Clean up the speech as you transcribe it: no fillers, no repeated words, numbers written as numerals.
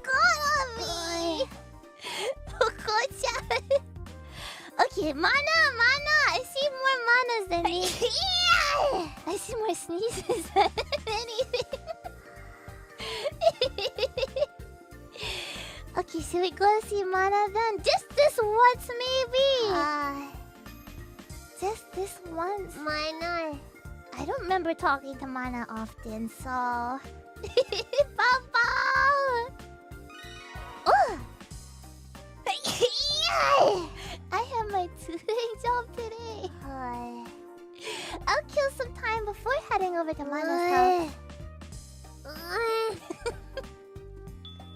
God on me! Okay, mana! I see more manas than these. I see more sneezes than anything. Okay, should we go see mana then? Just this once, maybe? Just this once? Mana. I don't remember talking to Mana often, so... Papa! Oh! I have my tutoring job today. I'll kill some time before heading over to Mana's house.